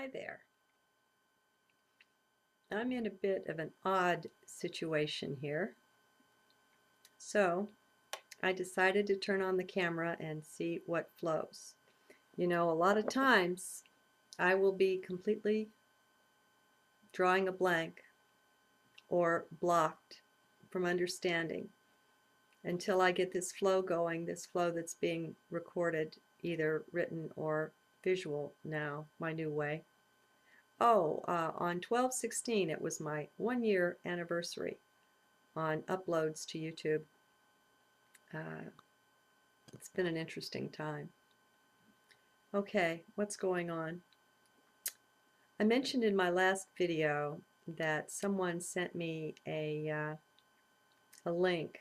Hi there. I'm in a bit of an odd situation here. So I decided to turn on the camera and see what flows. You know, a lot of times I will be completely drawing a blank or blocked from understanding until I get this flow going, this flow that's being recorded, either written or visual now, my new way. On 12/16, it was my 1-year anniversary on uploads to YouTube. It's been an interesting time. Okay, what's going on? I mentioned in my last video that someone sent me a link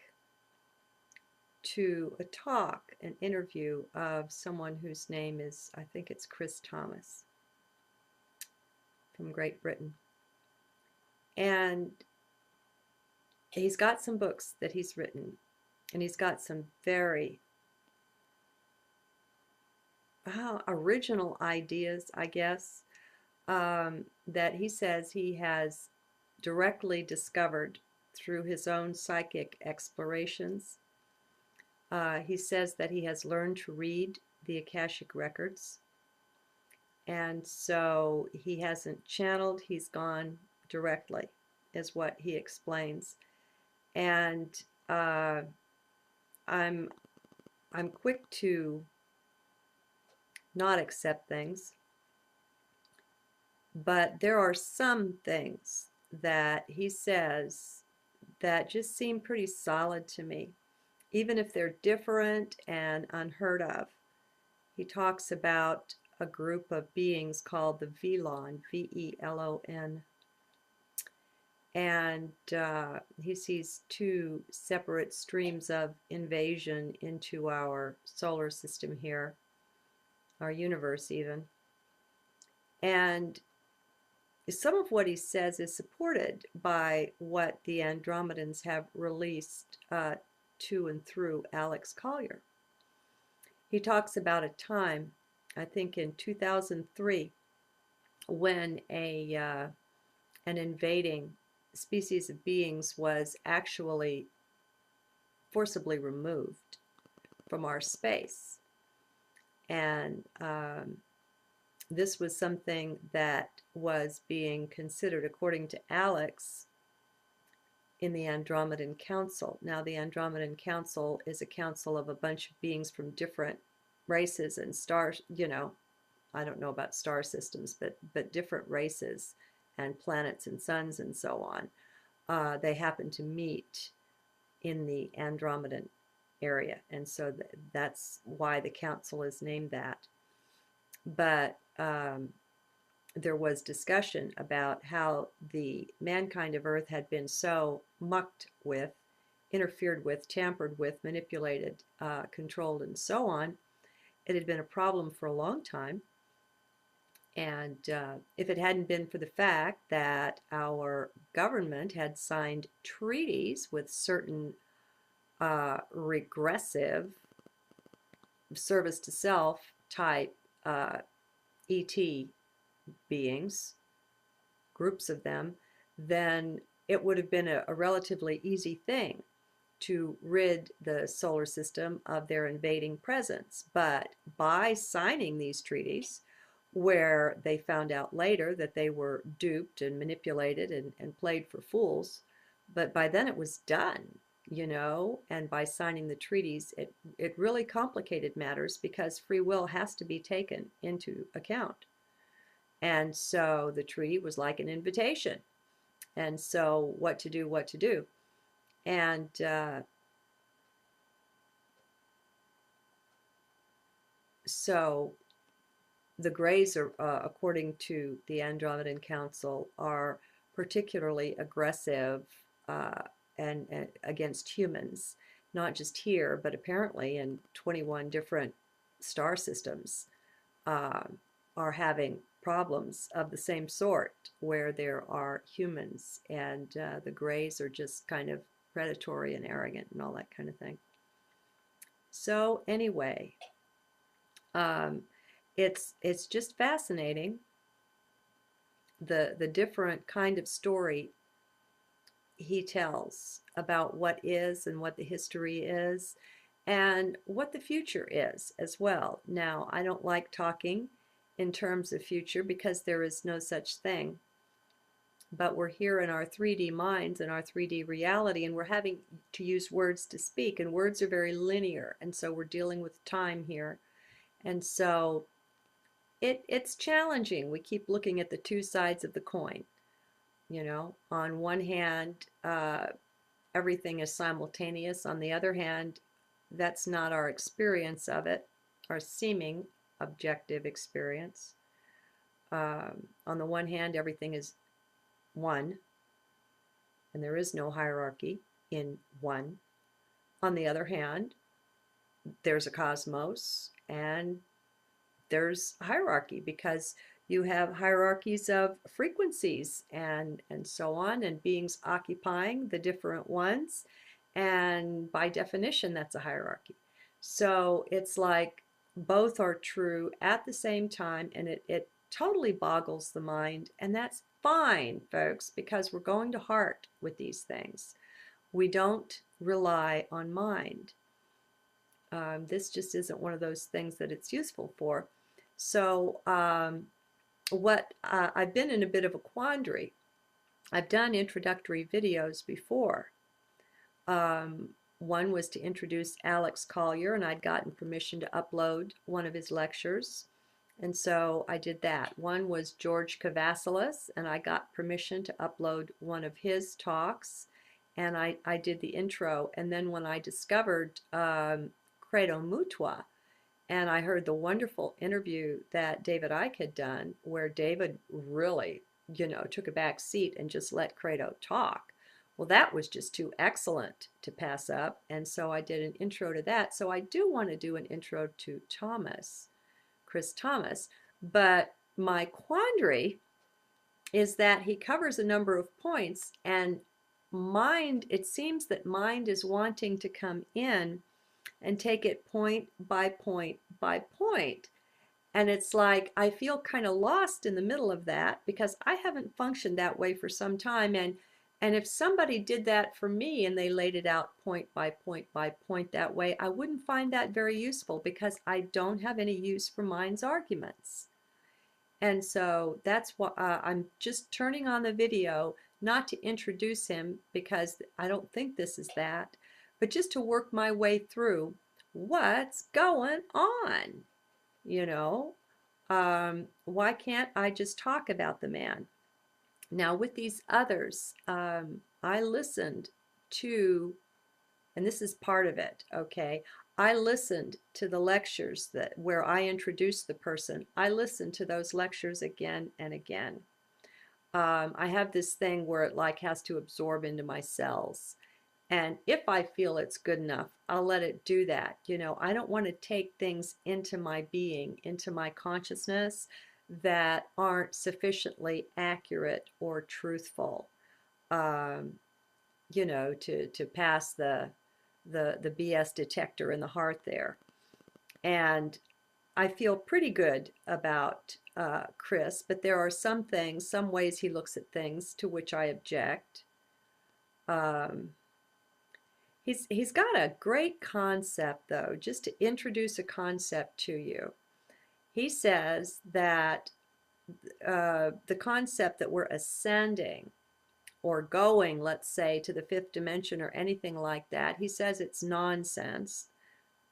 to a talk, an interview of someone whose name is, I think it's Chris Thomas from Great Britain. And he's got some books that he's written, and he's got some very original ideas, I guess, that he says he has directly discovered through his own psychic explorations. He says that he has learned to read the akashic records, and so he hasn't channeled, he's gone directly, is what he explains. And I'm quick to not accept things, but there are some things that he says that just seem pretty solid to me, even if they're different and unheard of. He talks about a group of beings called the Velon, V-E-L-O-N, and he sees two separate streams of invasion into our solar system here, our universe even. And some of what he says is supported by what the Andromedans have released to and through Alex Collier. He talks about a time, I think in 2003, when an invading species of beings was actually forcibly removed from our space. And this was something that was being considered, according to Alex, in the Andromedan Council. Now, the Andromedan Council is a council of a bunch of beings from different races and stars, you know, I don't know about star systems, but different races and planets and suns and so on. They happen to meet in the Andromedan area, and so that's why the council is named that. But there was discussion about how the mankind of Earth had been so mucked with, interfered with, tampered with, manipulated, controlled, and so on. It had been a problem for a long time. And if it hadn't been for the fact that our government had signed treaties with certain regressive service to self type ET beings, groups of them, then it would have been a relatively easy thing to rid the solar system of their invading presence. But by signing these treaties, where they found out later that they were duped and manipulated and played for fools, but by then it was done, you know, and by signing the treaties, it really complicated matters because free will has to be taken into account. And so the treaty was like an invitation. And so what to do, what to do. And so the Greys, are, according to the Andromedan Council, are particularly aggressive and against humans, not just here, but apparently in 21 different star systems are having problems of the same sort where there are humans, and the Greys are just kind of predatory and arrogant and all that kind of thing. So anyway, it's just fascinating the different kind of story he tells about what is and what the history is and what the future is as well. Now, I don't like talking in terms of future because there is no such thing. But we're here in our 3D minds and our 3D reality, and we're having to use words to speak, and words are very linear, and so we're dealing with time here. And so it's challenging. We keep looking at the two sides of the coin. You know, on one hand, everything is simultaneous. On the other hand, that's not our experience of it, our seeming objective experience. On the one hand, everything is one, and there is no hierarchy in one. On the other hand, there's a cosmos and there's hierarchy because you have hierarchies of frequencies and so on, and beings occupying the different ones, and by definition that's a hierarchy. So it's like both are true at the same time, and it totally boggles the mind, and that's fine, folks, because we're going to heart with these things. We don't rely on mind. This just isn't one of those things that it's useful for. So I've been in a bit of a quandary. I've done introductory videos before. One was to introduce Alex Collier, and I'd gotten permission to upload one of his lectures. And so I did that. One was George Kavasilis, and I got permission to upload one of his talks. And I did the intro. And then when I discovered Credo Mutwa, and I heard the wonderful interview that David Icke had done, where David really, you know, took a back seat and just let Credo talk. Well, that was just too excellent to pass up. And so I did an intro to that. So I do want to do an intro to Thomas, Chris Thomas. But my quandary is that he covers a number of points, and mind, it seems that mind is wanting to come in and take it point by point by point. And it's like I feel kind of lost in the middle of that because I haven't functioned that way for some time. And if somebody did that for me and they laid it out point by point by point that way, I wouldn't find that very useful because I don't have any use for mind's arguments. And so that's why I'm just turning on the video, not to introduce him because I don't think this is that, but just to work my way through what's going on. You know, why can't I just talk about the man? Now, with these others, I listened to, and this is part of it, okay? I listened to the lectures that where I introduced the person. I listened to those lectures again and again. I have this thing where it like has to absorb into my cells. And if I feel it's good enough, I'll let it do that. You know, I don't want to take things into my being, into my consciousness that aren't sufficiently accurate or truthful, you know, to pass the BS detector in the heart there. And I feel pretty good about Chris, but there are some things, some ways he looks at things to which I object. He's got a great concept, though, just to introduce a concept to you. He says that the concept that we're ascending or going, let's say, to the fifth dimension or anything like that, he says it's nonsense.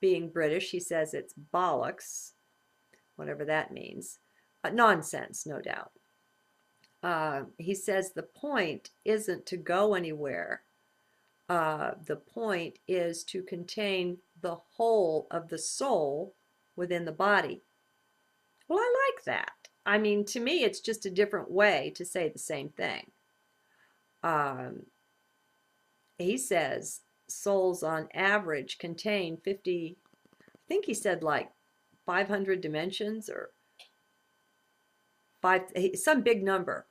Being British, he says it's bollocks, whatever that means. Nonsense, no doubt. He says the point isn't to go anywhere. The point is to contain the whole of the soul within the body. Well, I like that. I mean, to me, it's just a different way to say the same thing. He says souls on average contain 50, I think he said like 500 dimensions or some big number.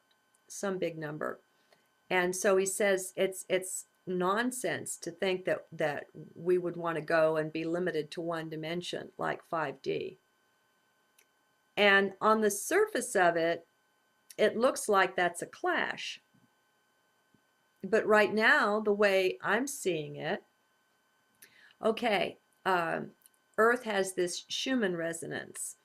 And so he says it's nonsense to think that we would want to go and be limited to one dimension like 5D. And on the surface of it, it looks like that's a clash. But right now, the way I'm seeing it, okay, Earth has this Schumann resonance,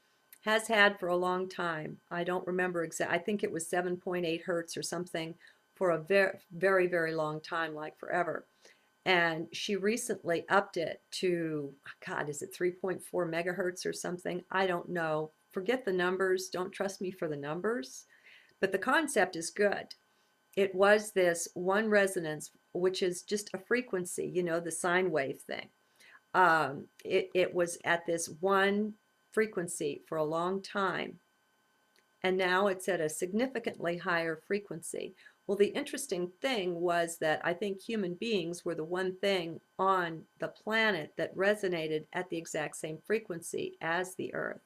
has had for a long time. I don't remember exactly. I think it was 7.8 hertz or something for a very, very, very long time, like forever. And she recently upped it to, God, is it 3.4 megahertz or something? I don't know. Forget the numbers. Don't trust me for the numbers. But the concept is good. It was this one resonance, which is just a frequency, you know, the sine wave thing. It was at this one frequency for a long time, and now it's at a significantly higher frequency. Well, the interesting thing was that I think human beings were the one thing on the planet that resonated at the exact same frequency as the Earth.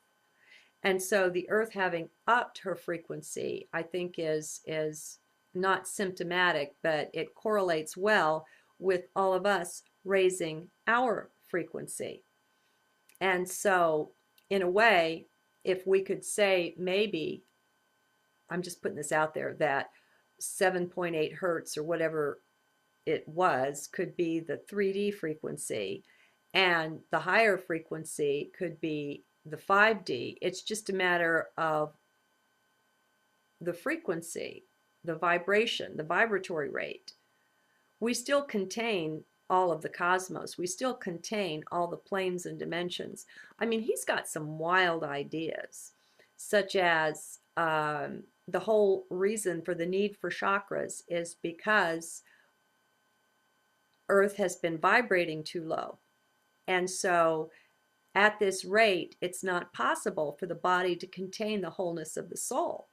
And so the Earth having upped her frequency, I think is not symptomatic, but it correlates well with all of us raising our frequency. And so, in a way, if we could say maybe, I'm just putting this out there, that 7.8 hertz or whatever it was could be the 3D frequency, and the higher frequency could be the 5D. It's just a matter of the frequency, the vibration, the vibratory rate. We still contain all of the cosmos. We still contain all the planes and dimensions. I mean, he's got some wild ideas, such as the whole reason for the need for chakras is because Earth has been vibrating too low. And so at this rate, it's not possible for the body to contain the wholeness of the soul.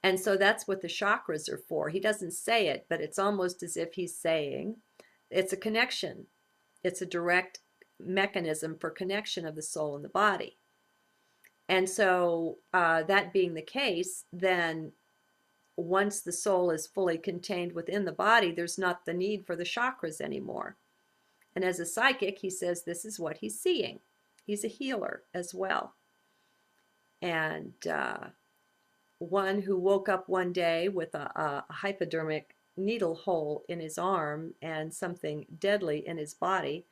And so that's what the chakras are for. He doesn't say it, but it's almost as if he's saying it's a connection. It's a direct mechanism for connection of the soul and the body. And so that being the case, then once the soul is fully contained within the body, there's not the need for the chakras anymore. And as a psychic, he says this is what he's seeing. He's a healer as well. And one who woke up one day with a hypodermic needle hole in his arm and something deadly in his body.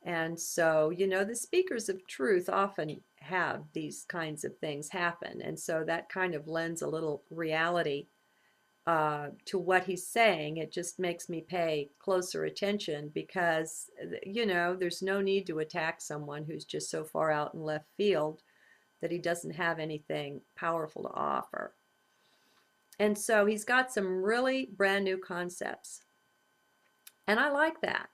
And so, you know, the speakers of truth often have these kinds of things happen. And so that kind of lends a little reality to what he's saying. It just makes me pay closer attention because, you know, there's no need to attack someone who's just so far out in left field that he doesn't have anything powerful to offer. And so he's got some really brand new concepts. And I like that.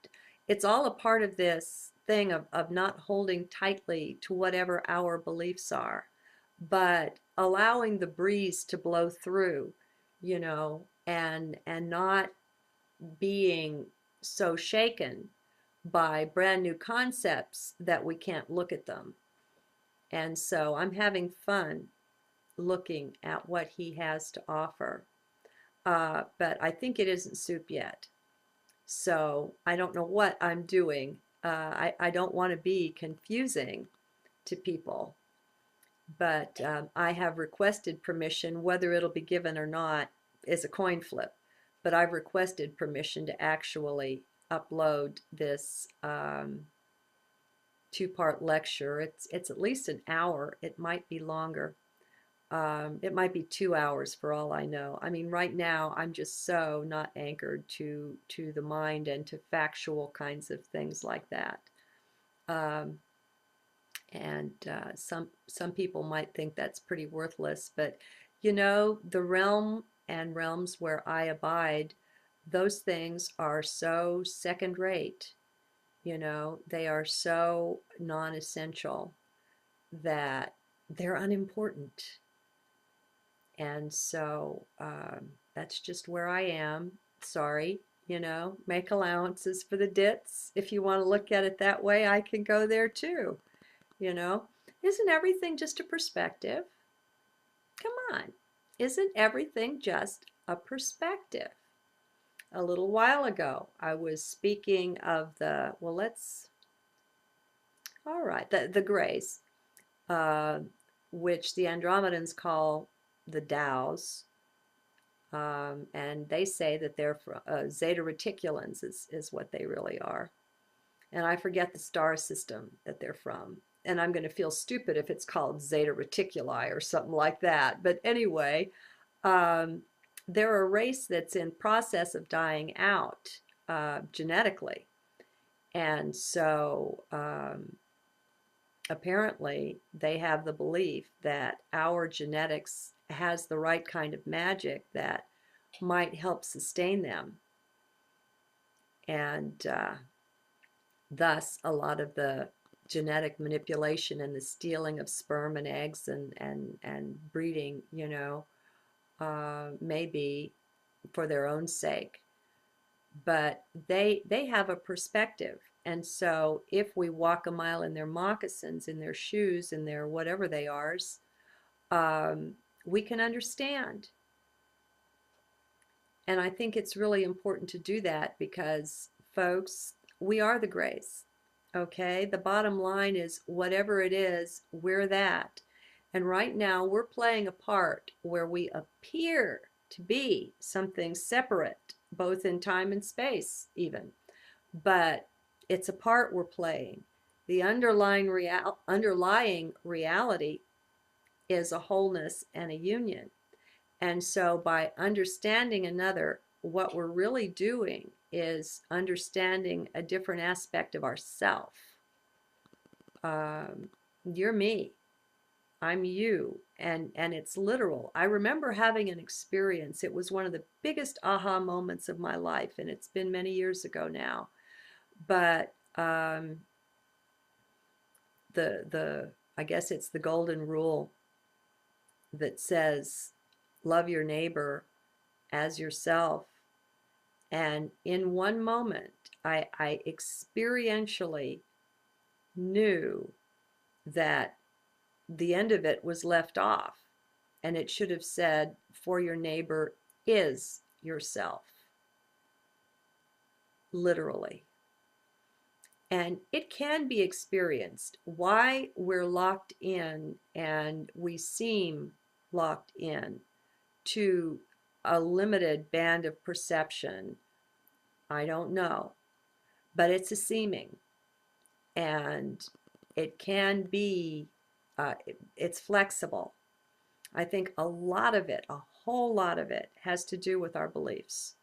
It's all a part of this thing of not holding tightly to whatever our beliefs are, but allowing the breeze to blow through, you know, and not being so shaken by brand new concepts that we can't look at them. And so I'm having fun looking at what he has to offer. But I think it isn't soup yet. So I don't know what I'm doing. I don't want to be confusing to people. But I have requested permission. Whether it'll be given or not is a coin flip. But I've requested permission to actually upload this two-part lecture. It's at least an hour. It might be longer. It might be 2 hours for all I know. I mean, right now I'm just so not anchored to the mind and to factual kinds of things like that. And some people might think that's pretty worthless, but you know, the realm and realms where I abide, those things are so second rate. You know, they are so non-essential that they're unimportant. And so that's just where I am. Sorry, you know, make allowances for the Ditz. If you want to look at it that way, I can go there too. You know, isn't everything just a perspective? Come on, isn't everything just a perspective? A little while ago, I was speaking of the, well, all right, the grays, which the Andromedans call the Tao's, and they say that they're Zeta Reticulans is what they really are. And I forget the star system that they're from. And I'm going to feel stupid if it's called Zeta Reticuli or something like that. But anyway, um, they're a race that's in process of dying out genetically. And so apparently they have the belief that our genetics has the right kind of magic that might help sustain them. And thus, a lot of the genetic manipulation and the stealing of sperm and eggs and breeding, may be for their own sake. But they have a perspective. And so if we walk a mile in their moccasins, in their shoes, in their whatever they are, we can understand. And I think it's really important to do that because, folks, we are the grace. Okay? The bottom line is whatever it is, we're that. And right now, we're playing a part where we appear to be something separate, both in time and space, even. But it's a part we're playing. The underlying reality is a wholeness and a union. And so by understanding another, what we're really doing is understanding a different aspect of ourself. You're me. I'm you. And it's literal. I remember having an experience. It was one of the biggest aha moments of my life, and it's been many years ago now. But I guess it's the golden rule that says love your neighbor as yourself. And in one moment, I experientially knew that the end of it was left off, and it should have said, for your neighbor is yourself, literally. And it can be experienced. Why we're locked in and we seem locked in to a limited band of perception, I don't know. But it's a seeming. And it can be, it's flexible. I think a lot of it, a whole lot of it, has to do with our beliefs.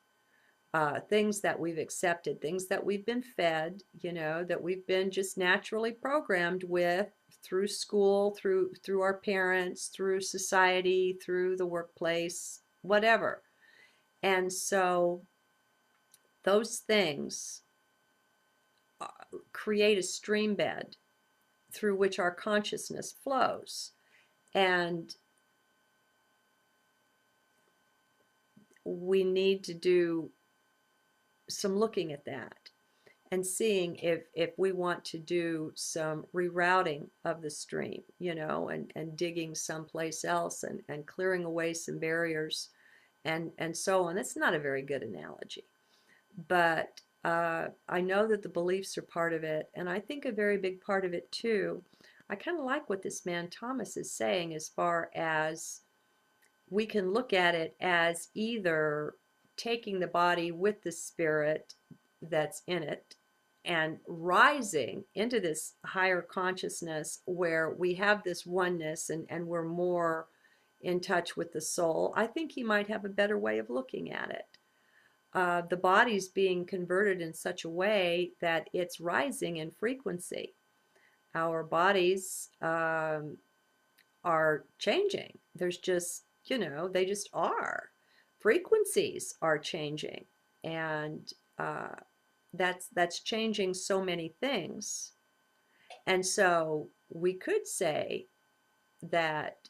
Things that we've accepted, things that we've been fed, that we've been just naturally programmed with through school, through our parents, through society, through the workplace, whatever. And so those things create a stream bed through which our consciousness flows. And we need to do some looking at that and seeing if we want to do some rerouting of the stream, and digging someplace else and clearing away some barriers and so on. That's not a very good analogy. But I know that the beliefs are part of it, and I think a very big part of it too. I kind of like what this man Thomas is saying as far as we can look at it as either taking the body with the spirit that's in it and rising into this higher consciousness where we have this oneness and we're more in touch with the soul. I think he might have a better way of looking at it. The body's being converted in such a way that it's rising in frequency. Our bodies are changing. There's just, they just are. Frequencies are changing, and that's changing so many things. And so we could say that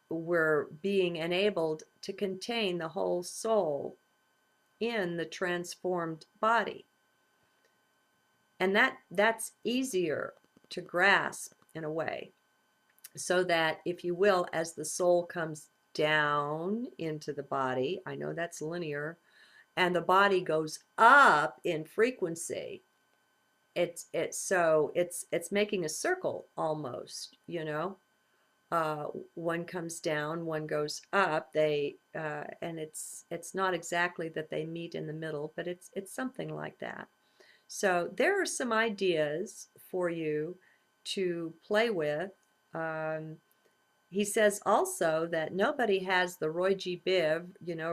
we're being enabled to contain the whole soul in the transformed body. And that's easier to grasp in a way. So that, if you will, as the soul comes down into the body, I know that's linear, and the body goes up in frequency, it's making a circle almost, One comes down, one goes up. And it's not exactly that they meet in the middle, but it's something like that. So there are some ideas for you to play with. Um, he says also that nobody has the Roy G. Biv,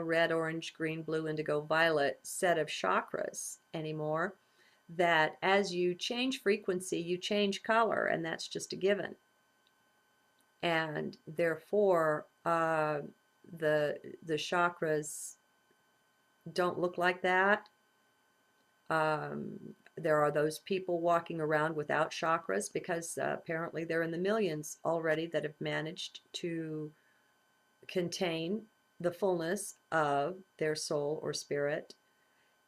red, orange, green, blue, indigo, violet set of chakras anymore. That as you change frequency, you change color, and that's just a given. And therefore, the chakras don't look like that. Um, there are those people walking around without chakras because apparently they're in the millions already that have managed to contain the fullness of their soul or spirit.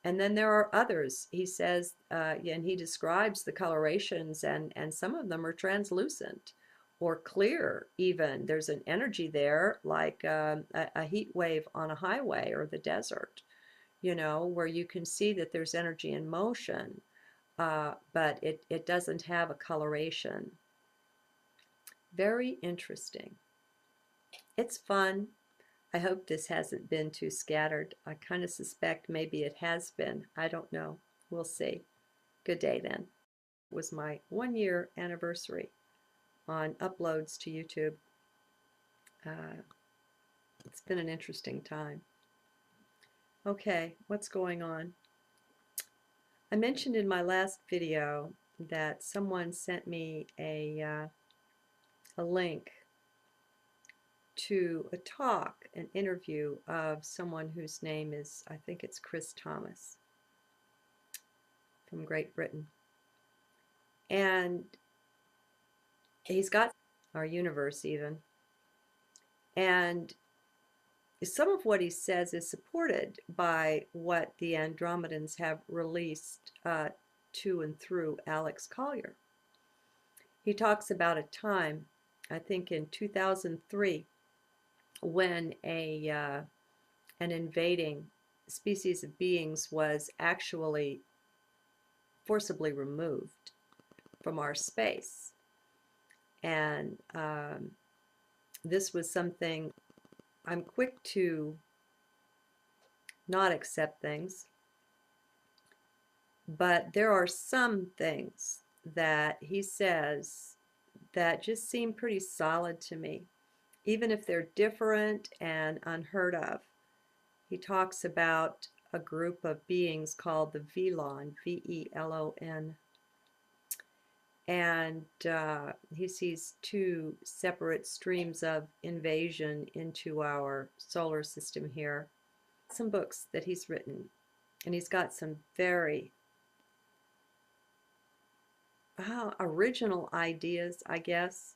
And then there are others. He says, and he describes the colorations, and some of them are translucent or clear even. There's an energy there like a heat wave on a highway or the desert, where you can see that there's energy in motion, but it doesn't have a coloration. Very interesting. It's fun. I hope this hasn't been too scattered. I kind of suspect maybe it has been. I don't know. We'll see. Good day then. It was my 1-year anniversary on uploads to YouTube. It's been an interesting time. Okay, what's going on? I mentioned in my last video that someone sent me a link to a talk, an interview of someone whose name is, I think it's Chris Thomas from Great Britain. And he's got our universe even. And some of what he says is supported by what the Andromedans have released to and through Alex Collier. He talks about a time, I think in 2003, when an invading species of beings was actually forcibly removed from our space. And this was something, I'm quick to not accept things, but there are some things that he says that just seem pretty solid to me, even if they're different and unheard of. He talks about a group of beings called the Velon, V-E-L-O-N, and he sees two separate streams of invasion into our solar system here. Some books that he's written, and he's got some very original ideas, I guess,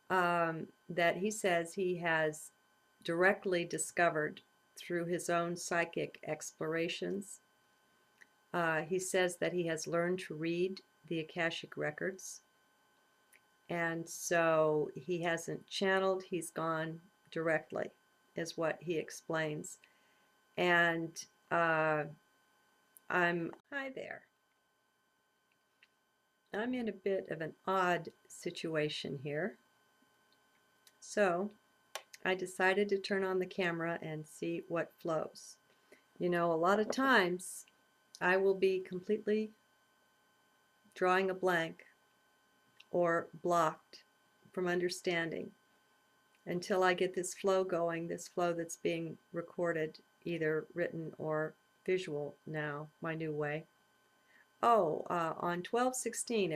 that he says he has directly discovered through his own psychic explorations. He says that he has learned to read the akashic records, and so he hasn't channeled, he's gone directly, is what he explains. And hi there. I'm in a bit of an odd situation here. So I decided to turn on the camera and see what flows. A lot of times I will be completely drawing a blank or blocked from understanding until I get this flow going, this flow that's being recorded, either written or visual now, my new way. On 12/16,